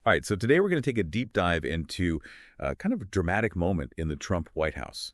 All right, so today we're going to take a deep dive into kind of a dramatic moment in the Trump White House.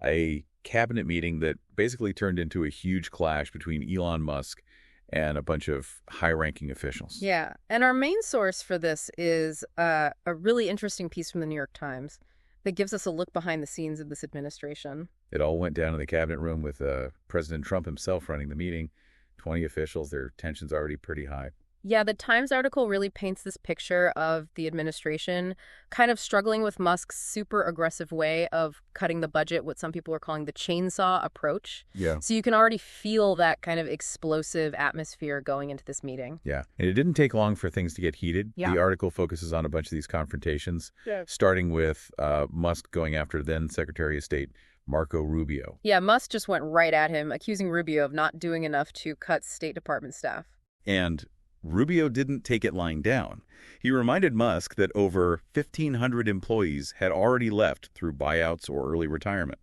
A cabinet meeting that basically turned into a huge clash between Elon Musk and a bunch of high-ranking officials. Yeah, and our main source for this is a really interesting piece from the New York Times that gives us a look behind the scenes of this administration. It all went down in the cabinet room with President Trump himself running the meeting. 20 officials, their tension's already pretty high. Yeah, the Times article really paints this picture of the administration kind of struggling with Musk's super aggressive way of cutting the budget, what some people are calling the chainsaw approach. Yeah. So you can already feel that kind of explosive atmosphere going into this meeting. Yeah, and it didn't take long for things to get heated. Yeah. The article focuses on a bunch of these confrontations, Yeah. starting with Musk going after then Secretary of State Marco Rubio. Yeah, Musk just went right at him, accusing Rubio of not doing enough to cut State Department staff. And Rubio didn't take it lying down. He reminded Musk that over 1,500 employees had already left through buyouts or early retirement.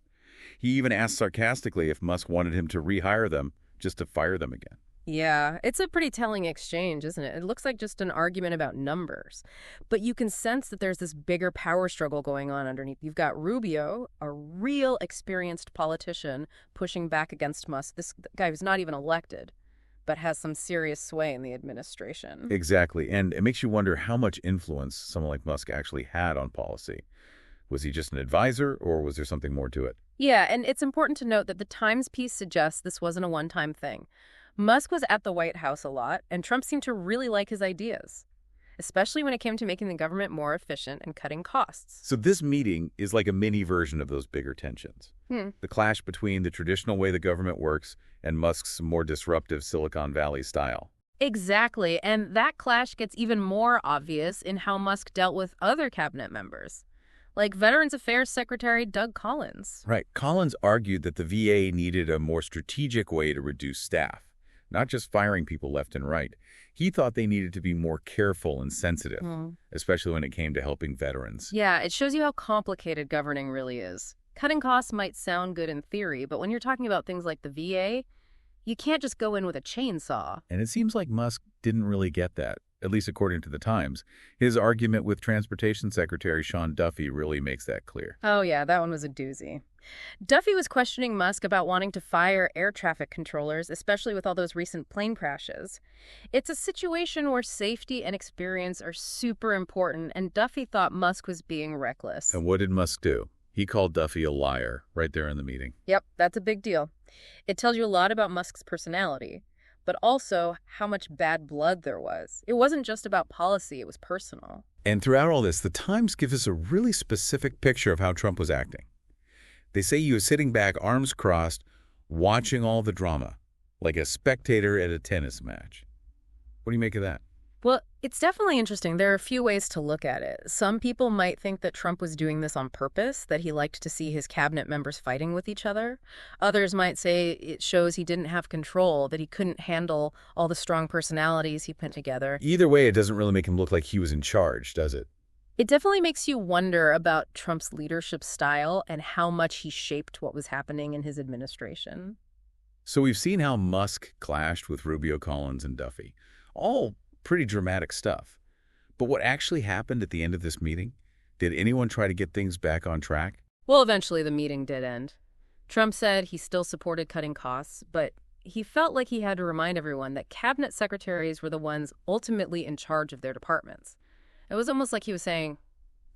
He even asked sarcastically if Musk wanted him to rehire them just to fire them again. Yeah, it's a pretty telling exchange, isn't it? It looks like just an argument about numbers. But you can sense that there's this bigger power struggle going on underneath. You've got Rubio, a real experienced politician, pushing back against Musk. This guy who's not even elected, but has some serious sway in the administration. Exactly, and it makes you wonder how much influence someone like Musk actually had on policy. Was he just an advisor, or was there something more to it? Yeah, and it's important to note that the Times piece suggests this wasn't a one-time thing. Musk was at the White House a lot, and Trump seemed to really like his ideas, especially when it came to making the government more efficient and cutting costs. So this meeting is like a mini version of those bigger tensions. The clash between the traditional way the government works and Musk's more disruptive Silicon Valley style. Exactly, and that clash gets even more obvious in how Musk dealt with other cabinet members, like Veterans Affairs Secretary Doug Collins. Right. Collins argued that the VA needed a more strategic way to reduce staff, not just firing people left and right. He thought they needed to be more careful and sensitive, especially when it came to helping veterans. Yeah, it shows you how complicated governing really is. Cutting costs might sound good in theory, but when you're talking about things like the VA, you can't just go in with a chainsaw. And it seems like Musk didn't really get that, at least according to the Times. His argument with Transportation Secretary Sean Duffy really makes that clear. Oh yeah, that one was a doozy. Duffy was questioning Musk about wanting to fire air traffic controllers, especially with all those recent plane crashes. It's a situation where safety and experience are super important, and Duffy thought Musk was being reckless. And what did Musk do? He called Duffy a liar right there in the meeting. Yep, that's a big deal. It tells you a lot about Musk's personality, but also how much bad blood there was. It wasn't just about policy, it was personal. And throughout all this, the Times gives us a really specific picture of how Trump was acting. They say he was sitting back, arms crossed, watching all the drama, like a spectator at a tennis match. What do you make of that? Well, it's definitely interesting. There are a few ways to look at it. Some people might think that Trump was doing this on purpose, that he liked to see his cabinet members fighting with each other. Others might say it shows he didn't have control, that he couldn't handle all the strong personalities he put together. Either way, it doesn't really make him look like he was in charge, does it? It definitely makes you wonder about Trump's leadership style and how much he shaped what was happening in his administration. So we've seen how Musk clashed with Rubio, Collins, and Duffy. All pretty dramatic stuff. But what actually happened at the end of this meeting? Did anyone try to get things back on track? Well, eventually the meeting did end. Trump said he still supported cutting costs, but he felt like he had to remind everyone that cabinet secretaries were the ones ultimately in charge of their departments. It was almost like he was saying,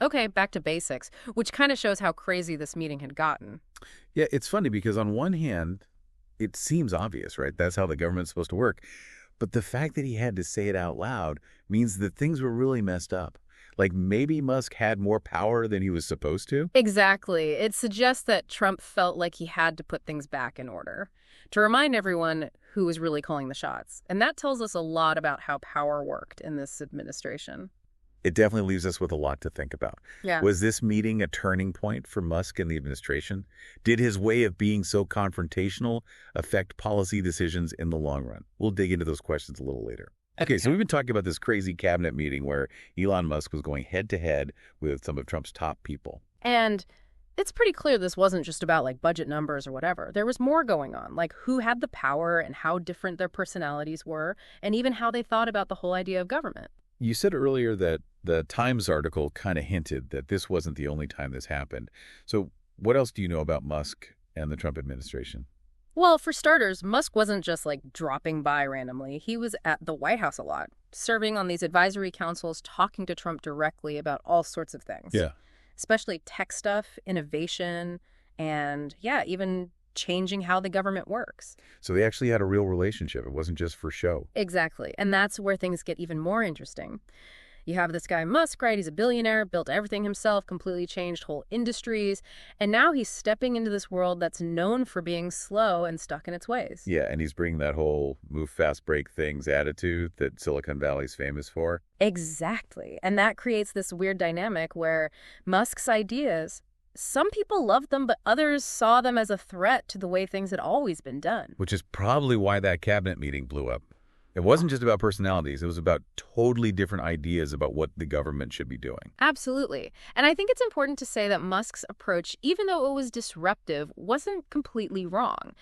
okay, back to basics, which kind of shows how crazy this meeting had gotten. Yeah, it's funny because on one hand, it seems obvious, right? That's how the government's supposed to work. But the fact that he had to say it out loud means that things were really messed up. Like maybe Musk had more power than he was supposed to? Exactly. It suggests that Trump felt like he had to put things back in order, to remind everyone who was really calling the shots. And that tells us a lot about how power worked in this administration. It definitely leaves us with a lot to think about. Yeah. Was this meeting a turning point for Musk and the administration? Did his way of being so confrontational affect policy decisions in the long run? We'll dig into those questions a little later. Okay, so we've been talking about this crazy cabinet meeting where Elon Musk was going head-to-head with some of Trump's top people. And it's pretty clear this wasn't just about like budget numbers or whatever. There was more going on, like who had the power and how different their personalities were, and even how they thought about the whole idea of government. You said earlier that the Times article kind of hinted that this wasn't the only time this happened. So what else do you know about Musk and the Trump administration? Well, for starters, Musk wasn't just like dropping by randomly. He was at the White House a lot, serving on these advisory councils, talking to Trump directly about all sorts of things. Yeah. Especially tech stuff, innovation, and yeah, even changing how the government works. So they actually had a real relationship. It wasn't just for show. Exactly. And that's where things get even more interesting. You have this guy Musk, right? He's a billionaire, built everything himself, completely changed whole industries. And now he's stepping into this world that's known for being slow and stuck in its ways. Yeah, and he's bringing that whole move fast, break things attitude that Silicon Valley's famous for. Exactly. And that creates this weird dynamic where Musk's ideas, some people loved them, but others saw them as a threat to the way things had always been done. Which is probably why that cabinet meeting blew up. It wasn't just about personalities. It was about totally different ideas about what the government should be doing. Absolutely. And I think it's important to say that Musk's approach, even though it was disruptive, wasn't completely wrong.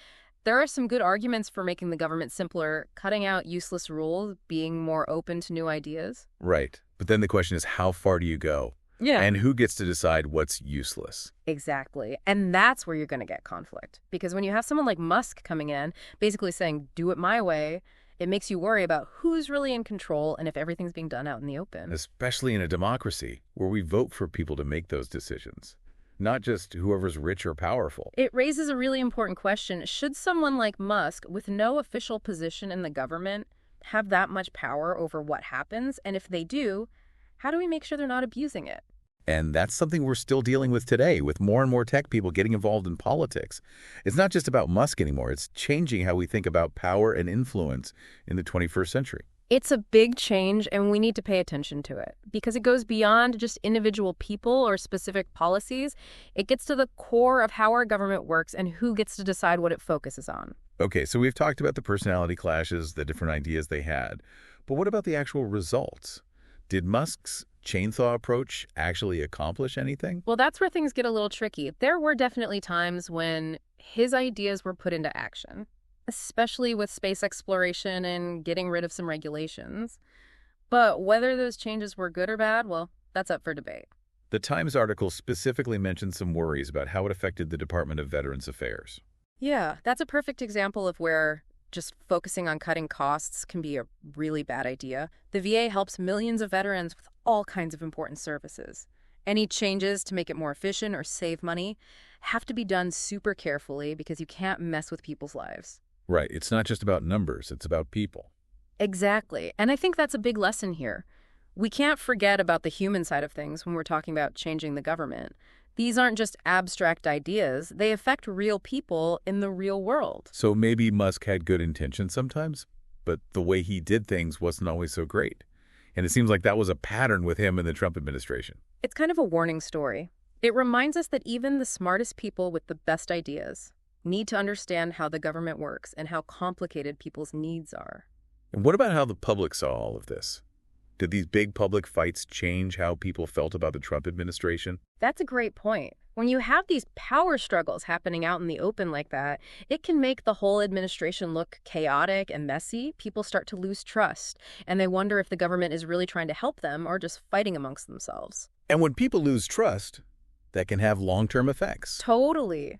There are some good arguments for making the government simpler, cutting out useless rules, being more open to new ideas. Right. But then the question is, how far do you go? Yeah. And who gets to decide what's useless? Exactly. And that's where you're going to get conflict. Because when you have someone like Musk coming in, basically saying, do it my way, it makes you worry about who's really in control and if everything's being done out in the open. Especially in a democracy where we vote for people to make those decisions, not just whoever's rich or powerful. It raises a really important question. Should someone like Musk, with no official position in the government, have that much power over what happens? And if they do, how do we make sure they're not abusing it? And that's something we're still dealing with today, with more and more tech people getting involved in politics. It's not just about Musk anymore. It's changing how we think about power and influence in the 21st century. It's a big change, and we need to pay attention to it because it goes beyond just individual people or specific policies. It gets to the core of how our government works and who gets to decide what it focuses on. Okay, so we've talked about the personality clashes, the different ideas they had. But what about the actual results? Did Musk's chainsaw approach actually accomplish anything? Well, that's where things get a little tricky. There were definitely times when his ideas were put into action, especially with space exploration and getting rid of some regulations. But whether those changes were good or bad, well, that's up for debate. The Times article specifically mentioned some worries about how it affected the Department of Veterans Affairs. Yeah, that's a perfect example of where just focusing on cutting costs can be a really bad idea. The VA helps millions of veterans with all kinds of important services. Any changes to make it more efficient or save money have to be done super carefully because you can't mess with people's lives. Right. It's not just about numbers. It's about people. Exactly. And I think that's a big lesson here. We can't forget about the human side of things when we're talking about changing the government. These aren't just abstract ideas. They affect real people in the real world. So maybe Musk had good intentions sometimes, but the way he did things wasn't always so great. And it seems like that was a pattern with him in the Trump administration. It's kind of a warning story. It reminds us that even the smartest people with the best ideas need to understand how the government works and how complicated people's needs are. And what about how the public saw all of this? Did these big public fights change how people felt about the Trump administration? That's a great point. When you have these power struggles happening out in the open like that, it can make the whole administration look chaotic and messy. People start to lose trust, and they wonder if the government is really trying to help them or just fighting amongst themselves. And when people lose trust, that can have long-term effects. Totally.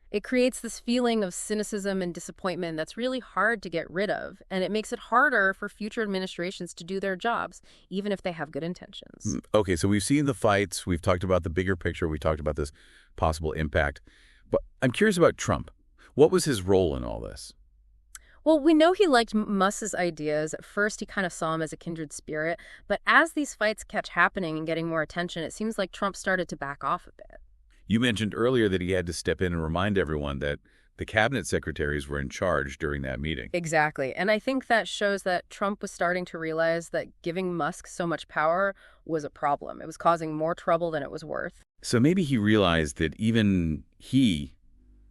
It creates this feeling of cynicism and disappointment that's really hard to get rid of, and it makes it harder for future administrations to do their jobs, even if they have good intentions. Okay, so we've seen the fights, we've talked about the bigger picture, we talked about this possible impact. But I'm curious about Trump. What was his role in all this? Well, we know he liked Musk's ideas. At first, he kind of saw him as a kindred spirit, but as these fights kept happening and getting more attention, it seems like Trump started to back off a bit. You mentioned earlier that he had to step in and remind everyone that the cabinet secretaries were in charge during that meeting. Exactly. And I think that shows that Trump was starting to realize that giving Musk so much power was a problem. It was causing more trouble than it was worth. So maybe he realized that even he,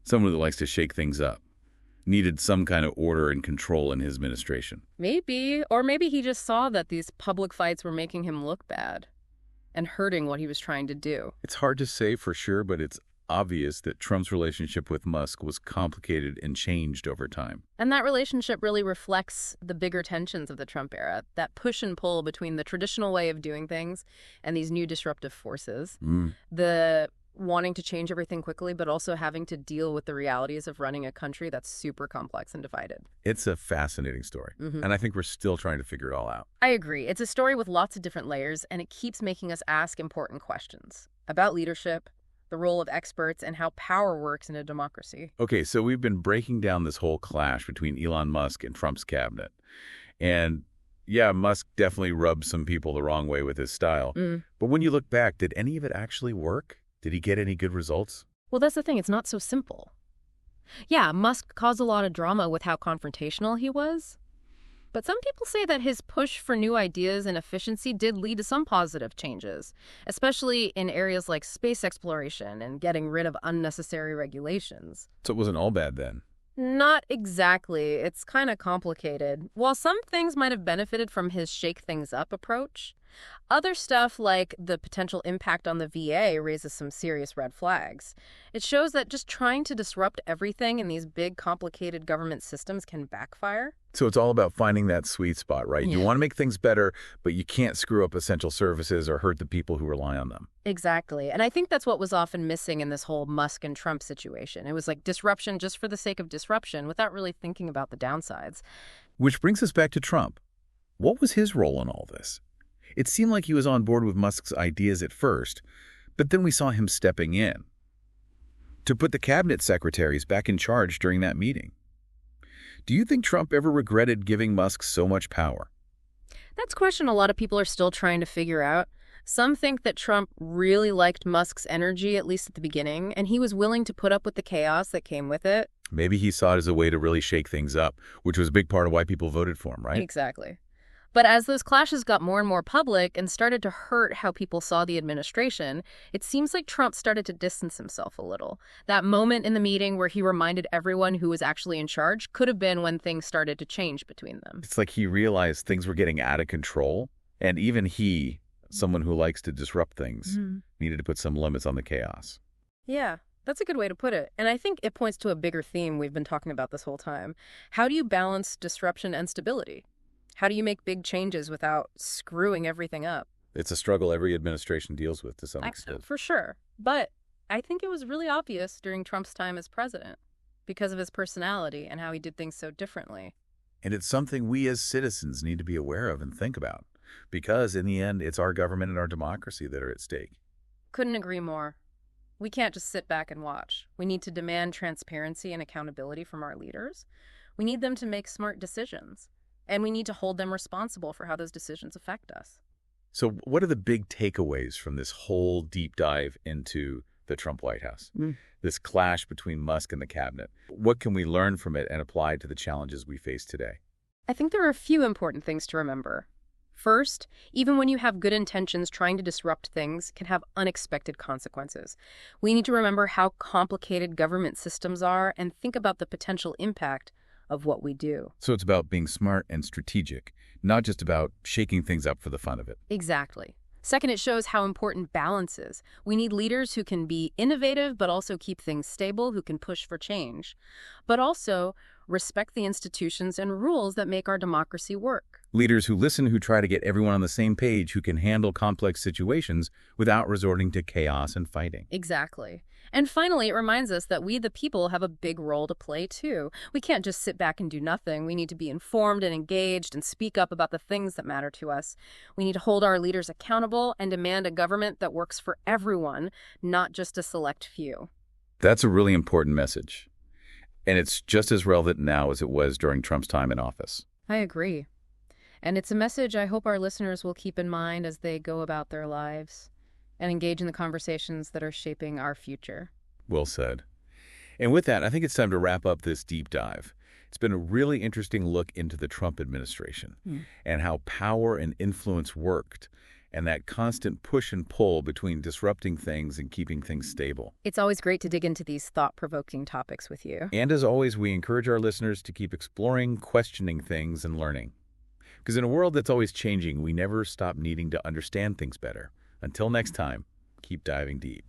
someone that likes to shake things up, needed some kind of order and control in his administration. Maybe. Or maybe he just saw that these public fights were making him look bad and hurting what he was trying to do. It's hard to say for sure, but it's obvious that Trump's relationship with Musk was complicated and changed over time. And that relationship really reflects the bigger tensions of the Trump era, that push and pull between the traditional way of doing things and these new disruptive forces. The wanting to change everything quickly, but also having to deal with the realities of running a country that's super complex and divided. It's a fascinating story, and I think we're still trying to figure it all out. I agree. It's a story with lots of different layers, and it keeps making us ask important questions about leadership, the role of experts, and how power works in a democracy. Okay, so we've been breaking down this whole clash between Elon Musk and Trump's cabinet. And yeah, Musk definitely rubbed some people the wrong way with his style. But when you look back, did any of it actually work? Did he get any good results? Well, that's the thing. It's not so simple. Yeah, Musk caused a lot of drama with how confrontational he was. But some people say that his push for new ideas and efficiency did lead to some positive changes, especially in areas like space exploration and getting rid of unnecessary regulations. So it wasn't all bad then? Not exactly. It's kind of complicated. While some things might have benefited from his shake things up approach, other stuff like the potential impact on the VA raises some serious red flags. It shows that just trying to disrupt everything in these big, complicated government systems can backfire. So it's all about finding that sweet spot, right? Yeah. You want to make things better, but you can't screw up essential services or hurt the people who rely on them. Exactly. And I think that's what was often missing in this whole Musk and Trump situation. It was like disruption just for the sake of disruption without really thinking about the downsides. Which brings us back to Trump. What was his role in all this? It seemed like he was on board with Musk's ideas at first, but then we saw him stepping in to put the cabinet secretaries back in charge during that meeting. Do you think Trump ever regretted giving Musk so much power? That's a question a lot of people are still trying to figure out. Some think that Trump really liked Musk's energy, at least at the beginning, and he was willing to put up with the chaos that came with it. Maybe he saw it as a way to really shake things up, which was a big part of why people voted for him, right? Exactly. But as those clashes got more and more public and started to hurt how people saw the administration, it seems like Trump started to distance himself a little. That moment in the meeting where he reminded everyone who was actually in charge could have been when things started to change between them. It's like he realized things were getting out of control, and even he, someone who likes to disrupt things, needed to put some limits on the chaos. Yeah, that's a good way to put it. And I think it points to a bigger theme we've been talking about this whole time. How do you balance disruption and stability? How do you make big changes without screwing everything up? It's a struggle every administration deals with to some extent. For sure. But I think it was really obvious during Trump's time as president because of his personality and how he did things so differently. And it's something we as citizens need to be aware of and think about, because in the end, it's our government and our democracy that are at stake. Couldn't agree more. We can't just sit back and watch. We need to demand transparency and accountability from our leaders. We need them to make smart decisions. And we need to hold them responsible for how those decisions affect us. So what are the big takeaways from this whole deep dive into the Trump White House? This clash between Musk and the cabinet. What can we learn from it and apply to the challenges we face today? I think there are a few important things to remember. First, even when you have good intentions, trying to disrupt things can have unexpected consequences. We need to remember how complicated government systems are and think about the potential impact of what we do. So it's about being smart and strategic, not just about shaking things up for the fun of it. Exactly. Second, it shows how important balance is. We need leaders who can be innovative but also keep things stable, who can push for change, but also respect the institutions and rules that make our democracy work. Leaders who listen, who try to get everyone on the same page, who can handle complex situations without resorting to chaos and fighting. Exactly. And finally, it reminds us that we, the people, have a big role to play, too. We can't just sit back and do nothing. We need to be informed and engaged and speak up about the things that matter to us. We need to hold our leaders accountable and demand a government that works for everyone, not just a select few. That's a really important message. And it's just as relevant now as it was during Trump's time in office. I agree. And it's a message I hope our listeners will keep in mind as they go about their lives and engage in the conversations that are shaping our future. Well said. And with that, I think it's time to wrap up this deep dive. It's been a really interesting look into the Trump administration and how power and influence worked, and that constant push and pull between disrupting things and keeping things stable. It's always great to dig into these thought-provoking topics with you. And as always, we encourage our listeners to keep exploring, questioning things, and learning. Because in a world that's always changing, we never stop needing to understand things better. Until next time, keep diving deep.